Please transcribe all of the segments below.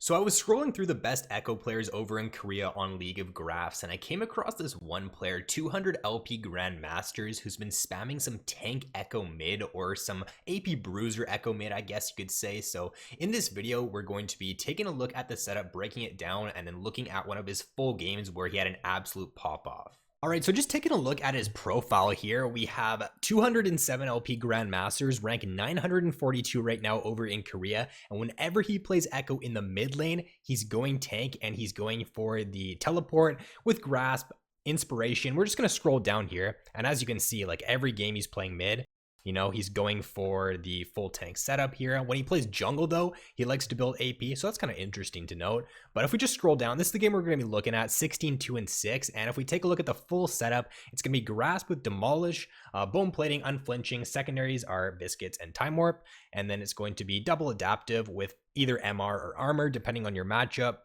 So I was scrolling through the best Ekko players over in Korea on League of Graphs, and I came across this one player, 200 LP Grandmasters, who's been spamming some tank Ekko mid, or some AP Bruiser Ekko mid, I guess you could say. So in this video, we're going to be taking a look at the setup, breaking it down, and then looking at one of his full games where he had an absolute pop-off. Alright, so just taking a look at his profile here, we have 207 LP Grandmasters, rank 942 right now over in Korea, and whenever he plays Ekko in the mid lane, he's going tank and he's going for the teleport with Grasp, Inspiration. We're just going to scroll down here, and as you can see, like every game he's playing mid, you know, he's going for the full tank setup here. When he plays jungle, though, he likes to build AP, so that's kind of interesting to note. But if we just scroll down, this is the game we're going to be looking at, 16, 2, and 6. And if we take a look at the full setup, it's going to be Grasp with Demolish, Bone Plating, Unflinching. Secondaries are Biscuits and Time Warp. And then it's going to be double adaptive with either MR or Armor, depending on your matchup.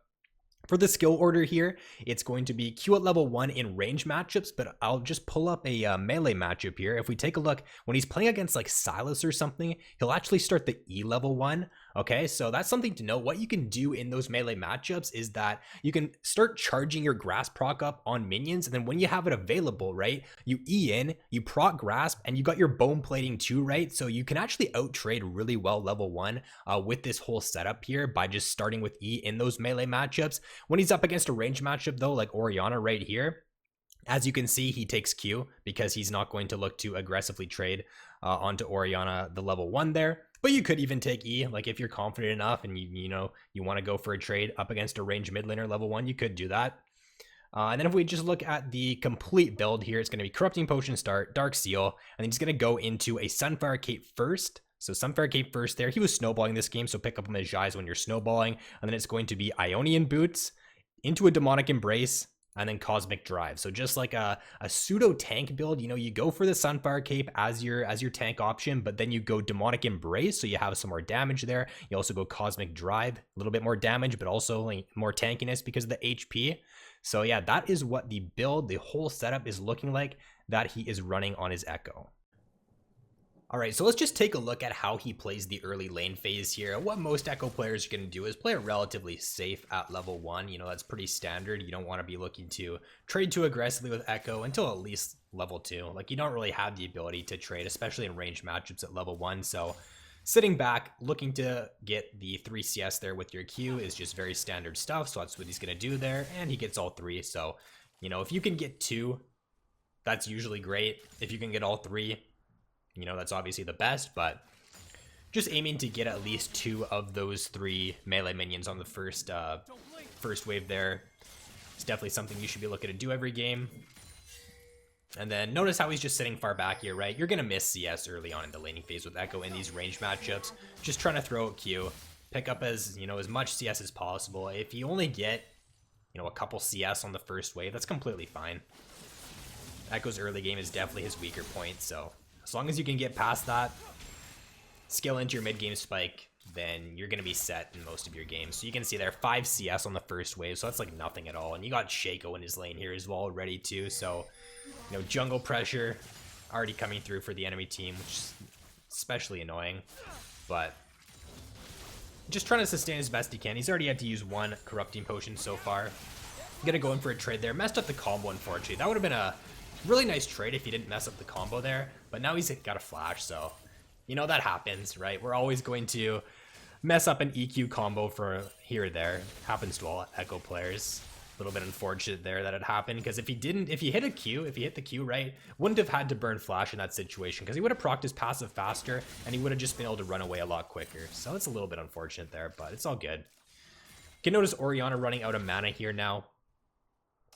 For the skill order here, it's going to be Q at level 1 in range matchups, but I'll just pull up a melee matchup here. If we take a look, when he's playing against like Silas or something, he'll actually start the E level 1. Okay, so that's something to know. What you can do in those melee matchups is that you can start charging your Grasp proc up on minions, and then when you have it available, right, you E in, you proc Grasp, and you got your Bone Plating too, right? So you can actually out-trade really well level 1 with this whole setup here by just starting with E in those melee matchups. When he's up against a range matchup though, like Orianna right here, as you can see, he takes Q because he's not going to look to aggressively trade onto Orianna the level 1 there. But you could even take E, like if you're confident enough and you want to go for a trade up against a range mid laner level 1, you could do that. And then if we just look at the complete build here, it's going to be Corrupting Potion start, Dark Seal, and then he's going to go into a Sunfire Cape first. So Sunfire Cape first there. He was snowballing this game, so pick up on his Jais when you're snowballing. And then it's going to be Ionian Boots, into a Demonic Embrace, and then Cosmic Drive. So just like a pseudo tank build, you know, you go for the Sunfire Cape as your tank option, but then you go Demonic Embrace, so you have some more damage there. You also go Cosmic Drive, a little bit more damage, but also like more tankiness because of the HP. So yeah, that is what the build, the whole setup is looking like that he is running on his Ekko. Alright, so let's just take a look at how he plays the early lane phase here. What most Ekko players are going to do is play it relatively safe at level 1. You know, that's pretty standard. You don't want to be looking to trade too aggressively with Ekko until at least level 2. Like, you don't really have the ability to trade, especially in range matchups at level 1. So sitting back, looking to get the 3 CS there with your Q is just very standard stuff. So that's what he's going to do there. And he gets all 3. So, you know, if you can get 2, that's usually great. If you can get all 3, you know, that's obviously the best, but just aiming to get at least 2 of those 3 melee minions on the first wave there. It's definitely something you should be looking to do every game. And then notice how he's just sitting far back here, right? You're going to miss CS early on in the laning phase with Ekko in these range matchups. Just trying to throw out Q, pick up as much CS as possible. If you only get, a couple CS on the first wave, that's completely fine. Ekko's early game is definitely his weaker point, so as long as you can get past that, scale into your mid-game spike, then you're going to be set in most of your games. So you can see there, 5 CS on the first wave, so that's like nothing at all. And you got Shaco in his lane here as well already too, so, jungle pressure already coming through for the enemy team, which is especially annoying. But just trying to sustain as best he can. He's already had to use 1 Corrupting Potion so far. Gonna go in for a trade there. Messed up the combo, unfortunately. That would have been a really nice trade if he didn't mess up the combo there, but now he's got a flash, so that happens, right? We're always going to mess up an EQ combo for here or there. Happens to all Ekko players. A little bit unfortunate there that it happened, because if he hit the Q right, wouldn't have had to burn flash in that situation, because he would have procced his passive faster and he would have just been able to run away a lot quicker. So it's a little bit unfortunate there, but it's all good. You can notice Orianna running out of mana here now.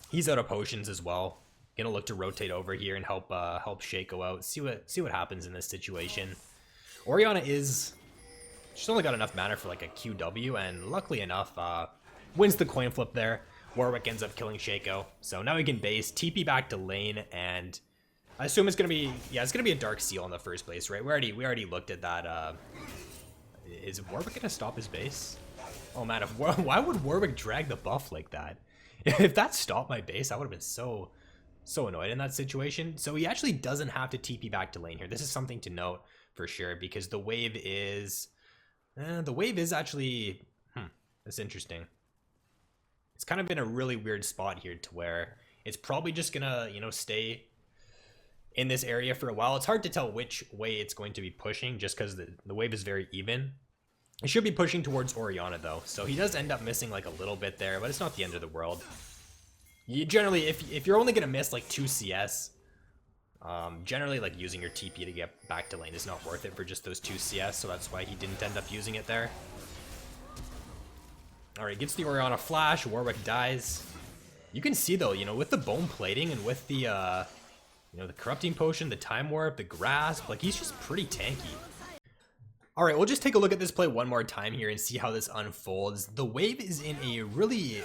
He's out of potions as well. Gonna look to rotate over here and help Shaco out. See what happens in this situation. Orianna she's only got enough mana for like a QW, and luckily enough, wins the coin flip there. Warwick ends up killing Shaco, so now he can base TP back to lane, and I assume it's gonna be a Dark Seal in the first place, right? We already looked at that. Is Warwick gonna stop his base? Oh man, why would Warwick drag the buff like that? If that stopped my base, I would have been so annoyed in that situation. So he actually doesn't have to TP back to lane here. This is something to note for sure, because the wave is actually That's interesting. It's kind of in a really weird spot here to where it's probably just gonna, you know, stay in this area for a while. It's hard to tell which way it's going to be pushing just because the wave is very even. It should be pushing towards Orianna though, so he does end up missing like a little bit there, but it's not the end of the world. You generally, if you're only gonna miss like 2 CS, generally like using your TP to get back to lane is not worth it for just those 2 CS, so that's why he didn't end up using it there. Alright, gets the Orianna flash, Warwick dies. You can see though, you know, with the bone plating and with the, you know, the corrupting potion, the time warp, the grasp, like he's just pretty tanky. Alright, we'll just take a look at this play one more time here and see how this unfolds. The wave is in a really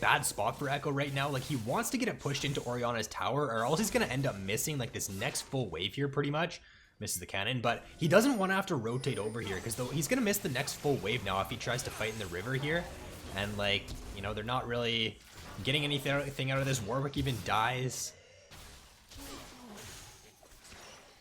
bad spot for Ekko right now. Like he wants to get it pushed into Orianna's tower or else he's going to end up missing like this next full wave here pretty much. Misses the cannon, but he doesn't want to have to rotate over here because he's going to miss the next full wave now if he tries to fight in the river here. And like, you know, they're not really getting anything out of this. Warwick even dies.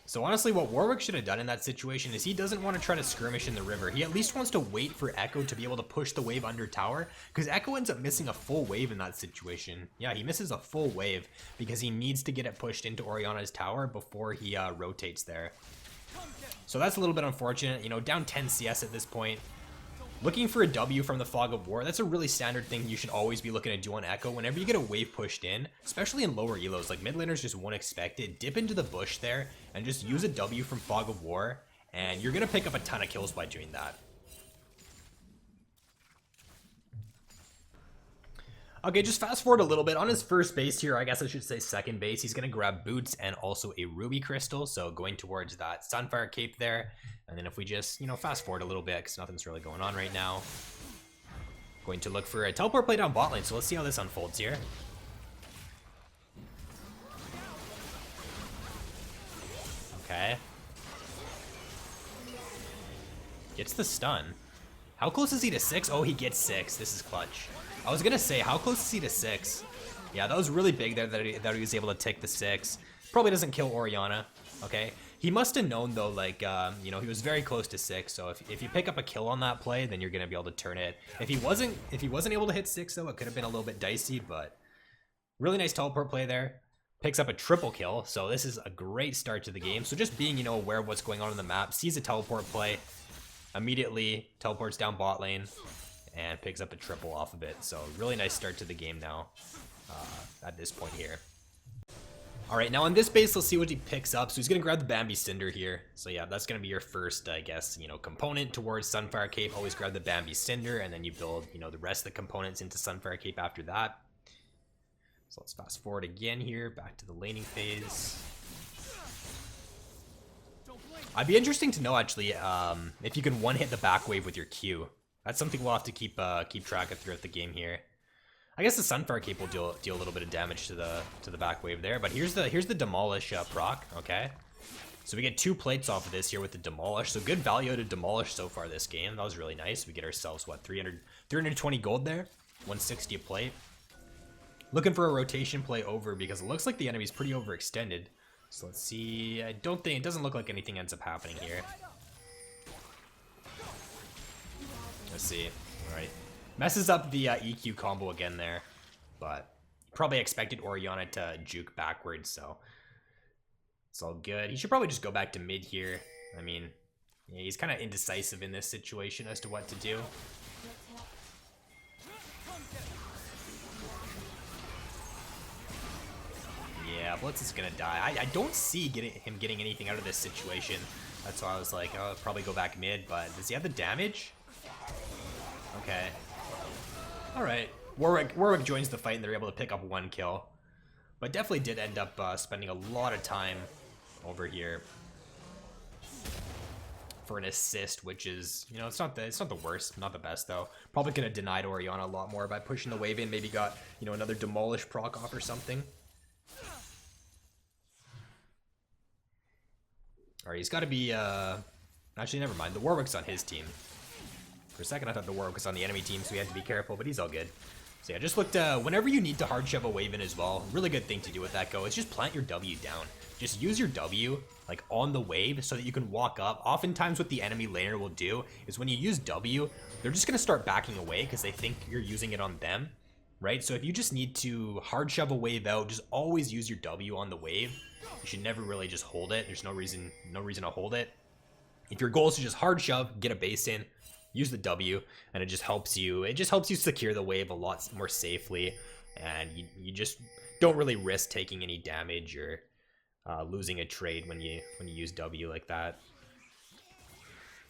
So honestly, what Warwick should have done in that situation is he doesn't want to try to skirmish in the river. He at least wants to wait for Ekko to be able to push the wave under tower, because Ekko ends up missing a full wave in that situation. Yeah, he misses a full wave because he needs to get it pushed into Orianna's tower before he rotates there. So that's a little bit unfortunate. You know, down 10 CS at this point. Looking for a W from the Fog of War, that's a really standard thing you should always be looking to do on Ekko. Whenever you get a wave pushed in, especially in lower elos, like mid laners just won't expect it, dip into the bush there and just use a W from Fog of War, and you're going to pick up a ton of kills by doing that. Okay, just fast forward a little bit. On his first base here, I guess I should say second base, he's going to grab boots and also a ruby crystal, so going towards that Sunfire cape there. And then if we just, you know, fast forward a little bit, because nothing's really going on right now. Going to look for a teleport play down bot lane, so let's see how this unfolds here. Okay. Gets the stun. How close is he to 6? Oh, he gets 6. This is clutch. I was gonna say, how close is he to 6? Yeah, that was really big there that he was able to take the 6. Probably doesn't kill Orianna. Okay. He must have known though, like, you know, he was very close to 6. So if you pick up a kill on that play, then you're gonna be able to turn it. If he wasn't able to hit 6 though, it could have been a little bit dicey. But really nice teleport play there. Picks up a triple kill. So this is a great start to the game. So just being, you know, aware of what's going on in the map, sees a teleport play, immediately teleports down bot lane and picks up a triple off of it. So really nice start to the game now at this point here. All right, now on this base, let's see what he picks up. So he's going to grab the Bambi Cinder here. So yeah, that's going to be your first, I guess, you know, component towards Sunfire Cape. Always grab the Bambi Cinder, and then you build, you know, the rest of the components into Sunfire Cape after that. So let's fast forward again here, back to the laning phase. I'd be interesting to know, actually, if you can one-hit the back wave with your Q. That's something we'll have to keep track of throughout the game here. I guess the Sunfire Cape will deal a little bit of damage to the back wave there, but here's the Demolish proc. Okay, so we get 2 plates off of this here with the Demolish. So good value to Demolish so far this game. That was really nice. We get ourselves what, 320 gold there, 160 a plate. Looking for a rotation play over because it looks like the enemy's pretty overextended. So let's see. It doesn't look like anything ends up happening here. Let's see. All right. Messes up the EQ combo again there, but probably expected Orianna to juke backwards, so it's all good. He should probably just go back to mid here. I mean, yeah, he's kind of indecisive in this situation as to what to do. Yeah, Blitz is gonna die. I don't see him getting anything out of this situation. That's why I was like, oh, I'll probably go back mid, but does he have the damage? Okay. Alright. Warwick joins the fight and they're able to pick up 1 kill. But definitely did end up spending a lot of time over here for an assist, which is, you know, it's not the worst, not the best though. Probably could have denied Orianna a lot more by pushing the wave in, maybe got, you know, another Demolish proc off or something. Alright, he's got to be, actually, never mind. The Warwick's on his team. For a second, I thought the Warwick was on the enemy team, so we had to be careful, but he's all good. So yeah, just looked, whenever you need to hard shove a wave in as well, really good thing to do with that go is just plant your W down. Just use your W, like, on the wave so that you can walk up. Oftentimes what the enemy laner will do is when you use W, they're just going to start backing away because they think you're using it on them, right? So if you just need to hard shove a wave out, just always use your W on the wave. You should never really just hold it. There's no reason to hold it. If your goal is to just hard shove, get a base in, use the W, and it just helps you secure the wave a lot more safely, and you just don't really risk taking any damage or losing a trade when you use W like that.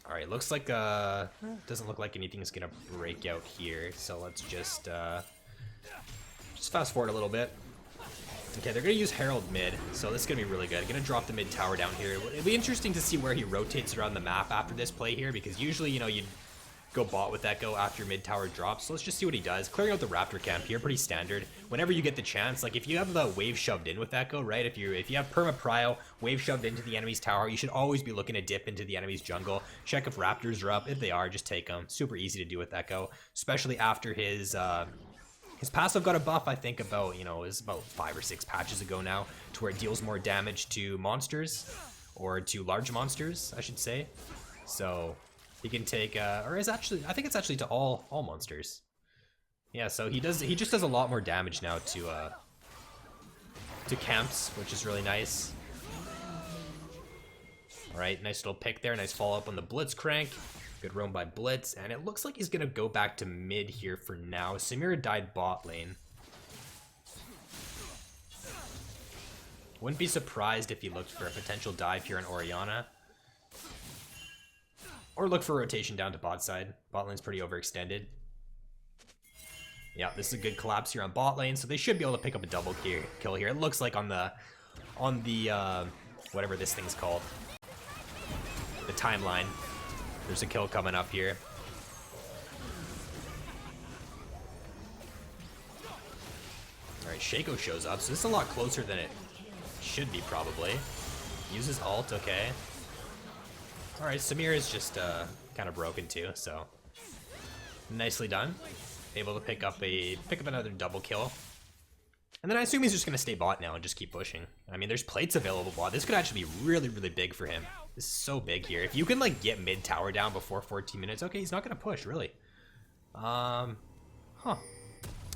All right, looks like doesn't look like anything's gonna break out here, so let's just fast forward a little bit. Okay, they're gonna use Herald mid, so this is gonna be really good. Gonna drop the mid tower down here. It'll be interesting to see where he rotates around the map after this play here, because usually, you know, you'd go bot with Ekko after mid tower drops. So let's just see what he does. Clearing out the Raptor camp here, pretty standard. Whenever you get the chance, like if you have the wave shoved in with Ekko, right? If you have perma prio, wave shoved into the enemy's tower, you should always be looking to dip into the enemy's jungle. Check if Raptors are up. If they are, just take them. Super easy to do with Ekko, especially after his passive got a buff, I think about, you know, it was about 5 or 6 patches ago now, to where it deals more damage to monsters, or to large monsters, I should say. So he can take, or is actually, I think it's actually to all monsters. Yeah, so he just does a lot more damage now to camps, which is really nice. All right, nice little pick there, nice follow up on the Blitzcrank. Good roam by Blitz, and it looks like he's gonna go back to mid here for now. Samira died bot lane. Wouldn't be surprised if he looked for a potential dive here on Orianna. Or look for rotation down to bot side. Bot lane's pretty overextended. Yeah, this is a good collapse here on bot lane, so they should be able to pick up a double kill here. It looks like on the whatever this thing's called, the timeline. There's a kill coming up here. Alright, Shaco shows up, so this is a lot closer than it should be, probably. Uses ult, okay. Alright, Samir is just kind of broken too, so nicely done. Able to pick up another double kill. And then I assume he's just going to stay bot now and just keep pushing. I mean, there's plates available bot. This could actually be really, really big for him. This is so big here. If you can, like, get mid tower down before 14 minutes, okay, he's not going to push, really. Huh.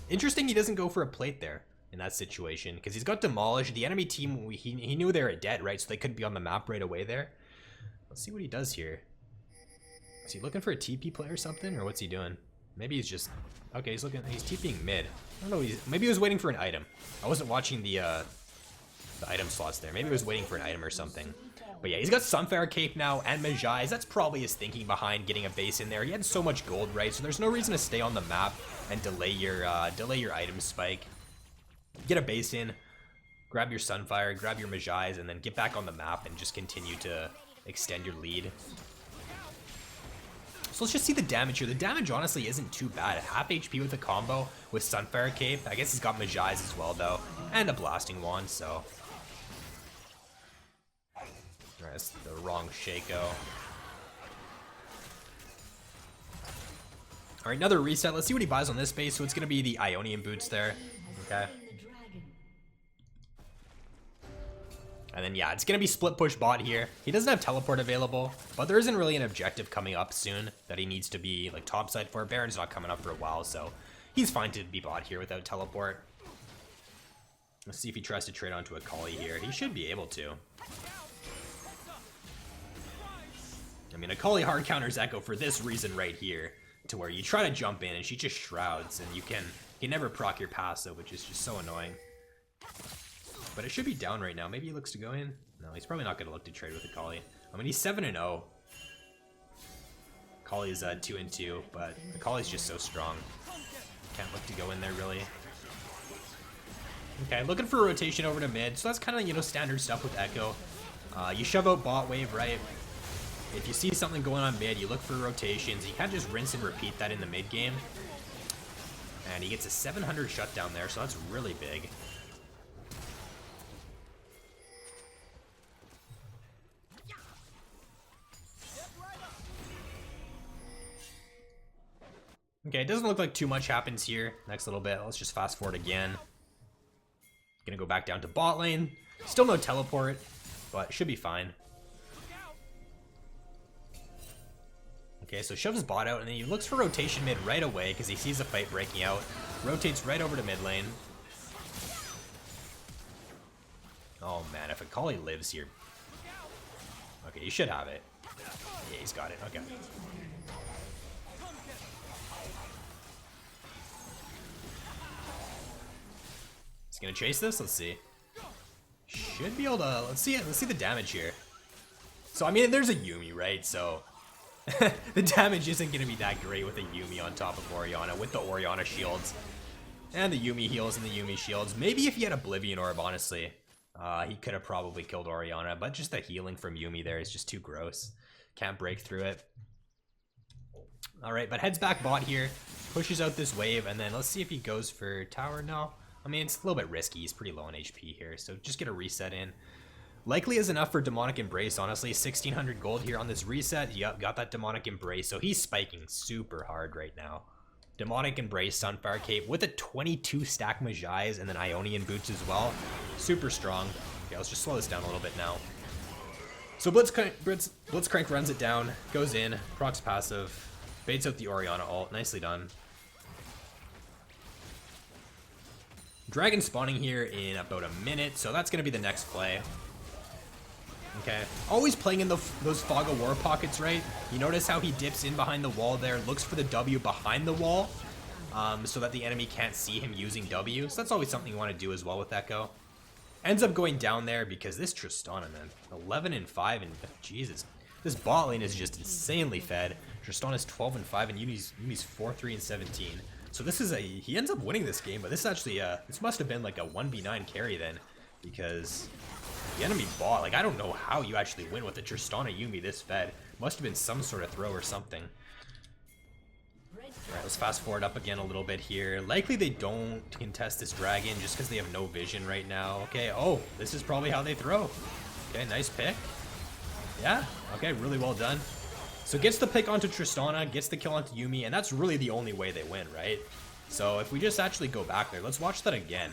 Interesting he doesn't go for a plate there in that situation, because he's got demolished. The enemy team, he knew they were dead, right? So they couldn't be on the map right away there. Let's see what he does here. Is he looking for a TP play or something, or what's he doing? Maybe he's just... Okay, he's TPing mid. I don't know, maybe he was waiting for an item. I wasn't watching the item slots there. Maybe he was waiting for an item or something. But yeah, he's got Sunfire Cape now and Majai's. That's probably his thinking behind getting a base in there. He had so much gold, right? So there's no reason to stay on the map and delay your item spike. Get a base in, grab your Sunfire, grab your Majai's, and then get back on the map and just continue to extend your lead. So let's just see the damage here. The damage honestly isn't too bad. Half HP with a combo with Sunfire Cape. I guess he's got Majai's as well though, and a Blasting Wand, so. Alright, that's the wrong Shaco. Alright, another reset. Let's see what he buys on this base. So it's gonna be the Ionian boots there. Okay. And then, yeah, it's going to be split push bot here. He doesn't have teleport available, but there isn't really an objective coming up soon that he needs to be, like, topside for. Baron's not coming up for a while, so he's fine to be bot here without teleport. Let's see if he tries to trade onto a Kali here. He should be able to. I mean, a Kali hard counters Ekko for this reason right here, to where you try to jump in and she just shrouds, and you can never proc your passive, which is just so annoying. But it should be down right now. Maybe he looks to go in. No, he's probably not going to look to trade with Akali. I mean, he's 7-0. Akali's 2-2, but Akali's just so strong. Can't look to go in there, really. Okay, looking for a rotation over to mid. So that's kind of, you know, standard stuff with Ekko. You shove out bot wave, right? If you see something going on mid, you look for rotations. You can't just rinse and repeat that in the mid game. And he gets a 700 shutdown there, so that's really big. Okay, it doesn't look like too much happens here. Next little bit, let's just fast forward again. Gonna go back down to bot lane. Still no teleport, but should be fine. Okay, so shoves bot out, and then he looks for rotation mid right away because he sees a fight breaking out. Rotates right over to mid lane. Oh man, if Akali lives here. Okay, he should have it. Yeah, he's got it. Okay. He's gonna chase this. Let's see. Should be able to. Let's see the damage here. So I mean, there's a Yuumi, right? So the damage isn't gonna be that great with a Yuumi on top of Orianna with the Orianna shields and the Yuumi heals and the Yuumi shields. Maybe if he had Oblivion Orb, honestly, he could have probably killed Orianna. But just the healing from Yuumi there is just too gross. Can't break through it. All right, but heads back bot here, pushes out this wave, and then let's see if he goes for tower. No. I mean, it's a little bit risky. He's pretty low on HP here, so just get a reset in. Likely is enough for Demonic Embrace, honestly. 1,600 gold here on this reset. Yep, got that Demonic Embrace, so he's spiking super hard right now. Demonic Embrace, Sunfire Cape with a 22 stack Majais and then Ionian Boots as well. Super strong. Okay, let's just slow this down a little bit now. So Blitzcrank runs it down, goes in, procs passive, baits out the Orianna ult. Nicely done. Dragon spawning here in about a minute, so that's going to be the next play. Okay, always playing in those Fog of War pockets, right? You notice how he dips in behind the wall there, looks for the W behind the wall, so that the enemy can't see him using W. So that's always something you want to do as well with Ekko. Ends up going down there because this Tristana, man, 11 and 5, and Jesus, this bot lane is just insanely fed. Tristana's 12 and 5, and Yumi's 4, 3, and 17. So this is he ends up winning this game, but this is actually this must have been like a 1v9 carry then, because the enemy bot, like I don't know how you actually win with a Tristana Yuumi this fed. Must have been some sort of throw or something. Alright, let's fast forward up again a little bit here. Likely they don't contest this dragon just because they have no vision right now. Okay, oh, this is probably how they throw. Okay, nice pick. Yeah, okay, really well done. So gets the pick onto Tristana, gets the kill onto Yuumi, and that's really the only way they win, right? So if we just actually go back there, let's watch that again.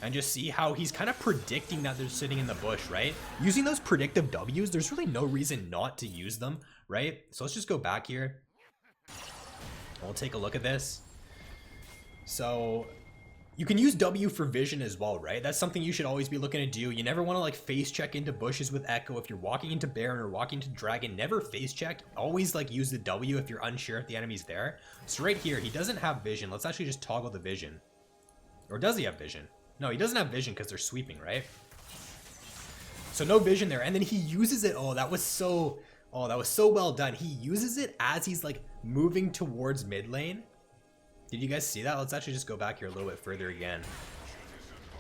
And just see how he's kind of predicting that they're sitting in the bush, right? Using those predictive Ws, there's really no reason not to use them, right? So let's just go back here. We'll take a look at this. So you can use W for vision as well, right? That's something you should always be looking to do. You never want to like face check into bushes with Ekko. If you're walking into Baron or walking into Dragon, never face check. Always like use the W if you're unsure if the enemy's there. So right here, he doesn't have vision. Let's actually just toggle the vision. Or does he have vision? No, he doesn't have vision because they're sweeping, right? So no vision there. And then he uses it. Oh, that was so well done. He uses it as he's like moving towards mid lane. Did you guys see that? Let's actually just go back here a little bit further again.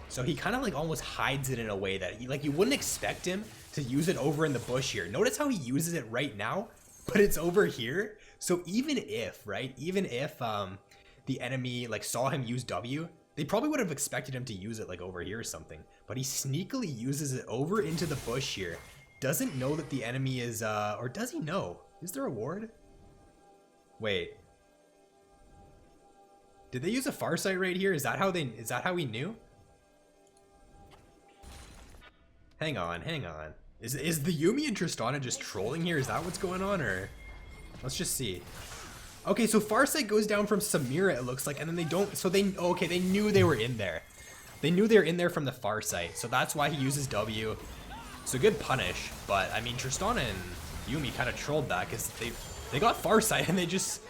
So he kind of like almost hides it in a way that you wouldn't expect him to use it over in the bush here. Notice how he uses it right now, but it's over here. So even if, right, the enemy like saw him use W, they probably would have expected him to use it like over here or something. But he sneakily uses it over into the bush here. Doesn't know that the enemy is, or does he know? Is there a ward? Wait. Did they use a Farsight right here? Is that how he knew? Hang on. Is the Yuumi and Tristana just trolling here? Is that what's going on, or? Let's just see. Okay, so Farsight goes down from Samira, it looks like, and then they don't, so they, okay, they knew they were in there. They knew they were in there from the Farsight, so that's why he uses W. So good punish, but I mean, Tristana and Yuumi kind of trolled that because they got Farsight and they just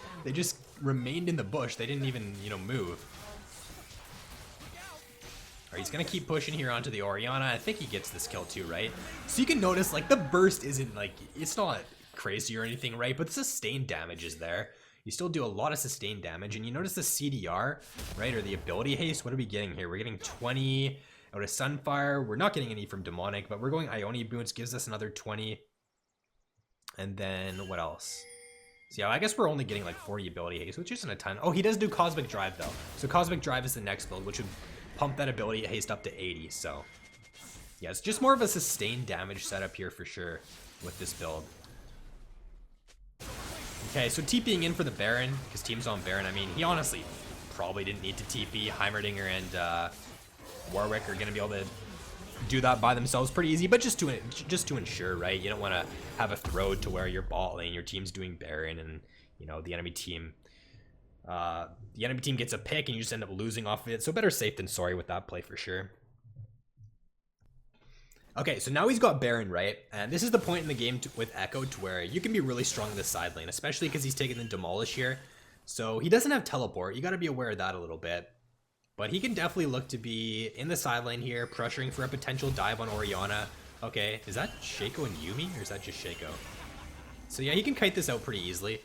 remained in the bush. They didn't even, move. Alright, he's gonna keep pushing here onto the Orianna. I think he gets this kill too, right? So you can notice, like, the burst isn't, like, it's not crazy or anything, right? But the sustained damage is there. You still do a lot of sustained damage, and you notice the CDR, right, or the ability haste. What are we getting here? We're getting 20 out of Sunfire. We're not getting any from Demonic, but we're going Ionian Boots, gives us another 20. And then what else? So yeah, I guess we're only getting like 40 ability haste, which isn't a ton. Oh, he does do Cosmic Drive though. So Cosmic Drive is the next build, which would pump that ability haste up to 80. So yeah, it's just more of a sustained damage setup here for sure with this build. Okay, so TPing in for the Baron, because team's on Baron. I mean, he honestly probably didn't need to TP. Heimerdinger and Warwick are going to be able to do that by themselves pretty easy, but just to ensure, right? You don't want to have a throw to where you're bot lane, your team's doing Baron, and you know the enemy team gets a pick and you just end up losing off of it. So better safe than sorry with that play for sure. Okay, so now he's got Baron, right? And this is the point in the game with Ekko to where you can be really strong in the side lane, especially because he's taking the Demolish here. So he doesn't have teleport. You got to be aware of that a little bit. But he can definitely look to be in the side lane here, pressuring for a potential dive on Orianna. Okay, is that Shaco and Yuumi, or is that just Shaco? So yeah, he can kite this out pretty easily.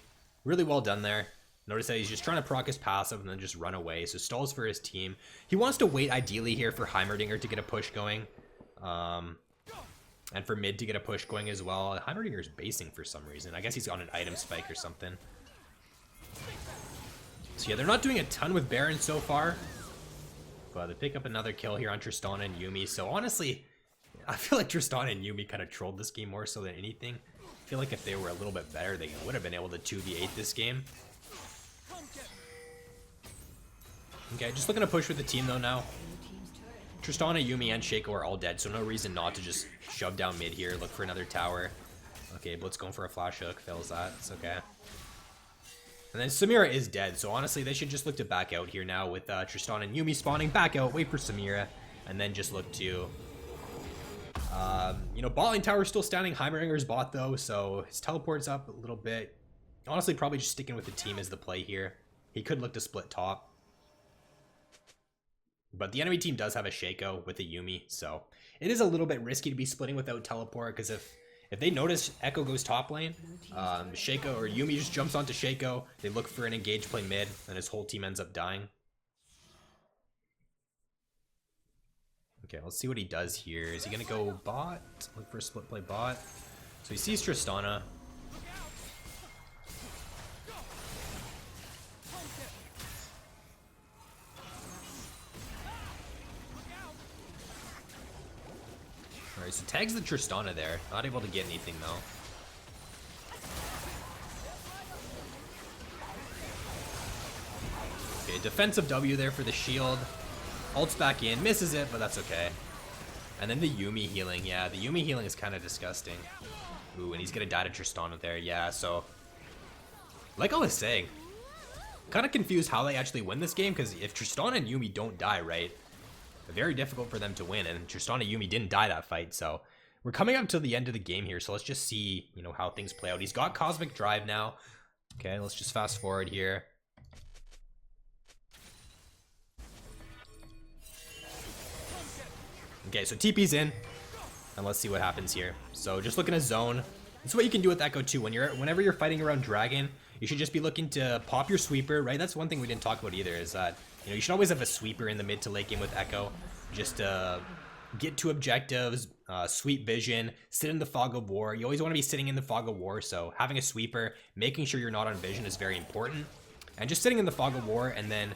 Really well done there. Notice that he's just trying to proc his passive and then just run away. So stalls for his team. He wants to wait ideally here for Heimerdinger to get a push going. And for mid to get a push going as well. Heimerdinger's basing for some reason. I guess he's on an item spike or something. So yeah, they're not doing a ton with Baron so far. But they pick up another kill here on Tristana and Yuumi. So honestly, I feel like Tristana and Yuumi kind of trolled this game more so than anything. I feel like if they were a little bit better, they would have been able to 2v8 this game. Okay, just looking to push with the team though now. Tristana, Yuumi, and Shaco are all dead, so no reason not to just shove down mid here, look for another tower. Okay, Blitz going for a flash hook, fails that, it's okay. And then Samira is dead, so honestly they should just look to back out here now with Tristana and Yuumi spawning, back out, wait for Samira, and then just look to... you know, bot lane tower is still standing, Heimerdinger's bot though, so his teleport's up a little bit. Honestly, probably just sticking with the team is the play here. He could look to split top. But the enemy team does have a Shaco with a Yuumi, so it is a little bit risky to be splitting without teleport, because if they notice Ekko goes top lane, Shaco or Yuumi just jumps onto Shaco, they look for an engage play mid, and his whole team ends up dying. Okay, let's see what he does here. Is he going to go bot? Look for a split play bot. So he sees Tristana. Alright, so tags the Tristana there. Not able to get anything though. Okay, defensive W there for the shield. Ults back in, misses it, but that's okay. And then the Yuumi healing. Yeah, the Yuumi healing is kind of disgusting. Ooh, and he's gonna die to Tristana there. Yeah, so like I was saying, kind of confused how they actually win this game, because if Tristana and Yuumi don't die, right, very difficult for them to win, and Tristana Yuumi didn't die that fight, so we're coming up to the end of the game here, so let's just see, you know, how things play out. He's got Cosmic Drive now. Okay, let's just fast forward here. Okay, so TP's in, and let's see what happens here. So just looking at zone. This is what you can do with Ekko too. Whenever you're fighting around Dragon, you should just be looking to pop your sweeper, right? That's one thing we didn't talk about either, is that, you know, you should always have a sweeper in the mid to late game with Ekko. Just get to objectives, sweep vision, sit in the fog of war. You always want to be sitting in the fog of war, so having a sweeper, making sure you're not on vision is very important. And just sitting in the fog of war and then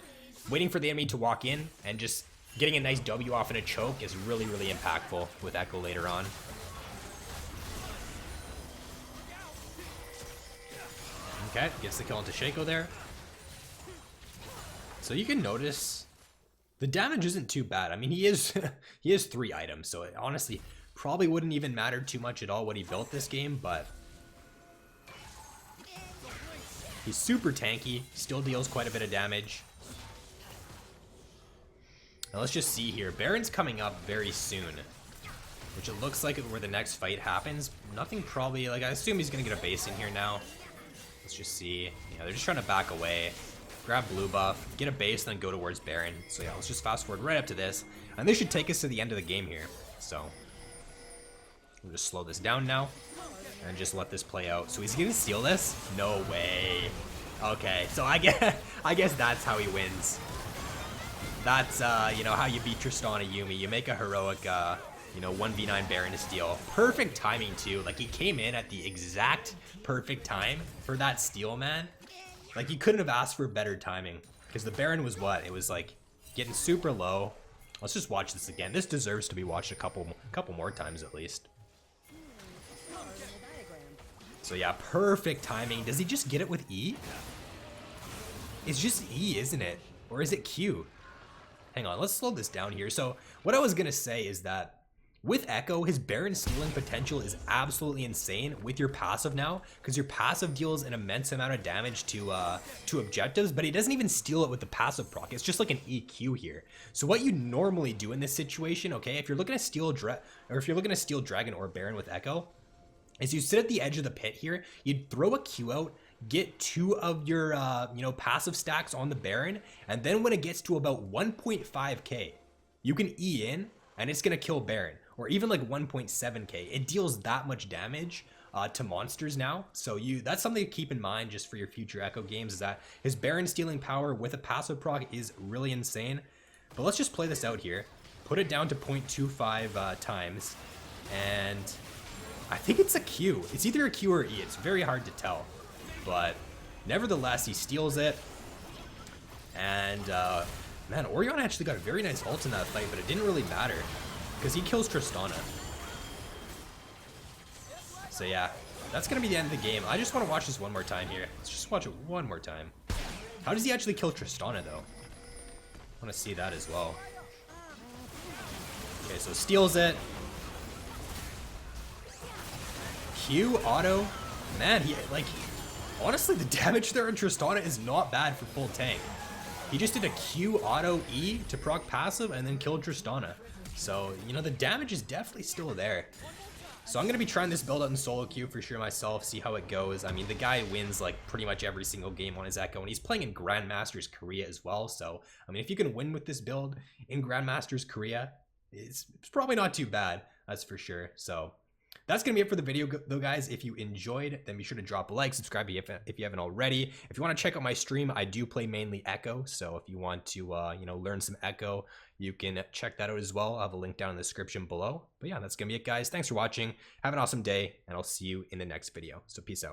waiting for the enemy to walk in and just getting a nice W off in a choke is really, really impactful with Ekko later on. Okay, gets the kill into Shaco there. So you can notice the damage isn't too bad. I mean, he has 3 items, so it honestly probably wouldn't even matter too much at all what he built this game, but he's super tanky, still deals quite a bit of damage. Now let's just see here. Baron's coming up very soon, which it looks like where the next fight happens. Nothing probably, like I assume he's gonna get a base in here now. Let's just see. Yeah, they're just trying to back away. Grab blue buff, get a base, then go towards Baron. So yeah, let's just fast forward right up to this. And this should take us to the end of the game here. So we'll just slow this down now and just let this play out. So he's gonna steal this? No way. Okay, so I guess that's how he wins. That's you know, how you beat Tristana Yuumi. You make a heroic you know, 1v9 Baron to steal. Perfect timing too. Like, he came in at the exact perfect time for that steal, man. Like, you couldn't have asked for better timing, because the Baron was what? It was like getting super low. Let's just watch this again. This deserves to be watched a couple more times at least. So yeah, perfect timing. Does he just get it with E? It's just E, isn't it? Or is it Q? Hang on, let's slow this down here. So what I was gonna say is that with Ekko, his Baron stealing potential is absolutely insane with your passive now, because your passive deals an immense amount of damage to objectives, but he doesn't even steal it with the passive proc. It's just like an EQ here. So what you normally do in this situation, okay, if you're looking to steal Dragon or Baron with Ekko, is you sit at the edge of the pit here, you'd throw a Q out, get 2 of your passive stacks on the Baron, and then when it gets to about 1.5k, you can E in, and it's gonna kill Baron, or even like 1.7k. It deals that much damage to monsters now. So that's something to keep in mind just for your future Ekko games, is that his Baron stealing power with a passive proc is really insane. But let's just play this out here. Put it down to 0.25 times, and I think it's a Q. It's either a Q or E. It's very hard to tell, but nevertheless, he steals it. And man, Orion actually got a very nice ult in that fight, but it didn't really matter because he kills Tristana. So yeah, that's gonna be the end of the game. I just want to watch this one more time here. Let's just watch it one more time. How does he actually kill Tristana though? I want to see that as well. Okay, so steals it. Q auto. Man, he like honestly the damage there on Tristana is not bad for full tank. He just did a Q auto E to proc passive and then killed Tristana. So, you know, the damage is definitely still there. So I'm going to be trying this build out in solo queue for sure myself, see how it goes. I mean, the guy wins like pretty much every single game on his Ekko, and he's playing in Grandmasters Korea as well. So, I mean, if you can win with this build in Grandmasters Korea, it's probably not too bad, that's for sure. So that's going to be it for the video, though, guys. If you enjoyed, then be sure to drop a like, subscribe if you haven't already. If you want to check out my stream, I do play mainly Ekko. So if you want to, learn some Ekko, you can check that out as well. I'll have a link down in the description below. But yeah, that's going to be it, guys. Thanks for watching. Have an awesome day, and I'll see you in the next video. So peace out.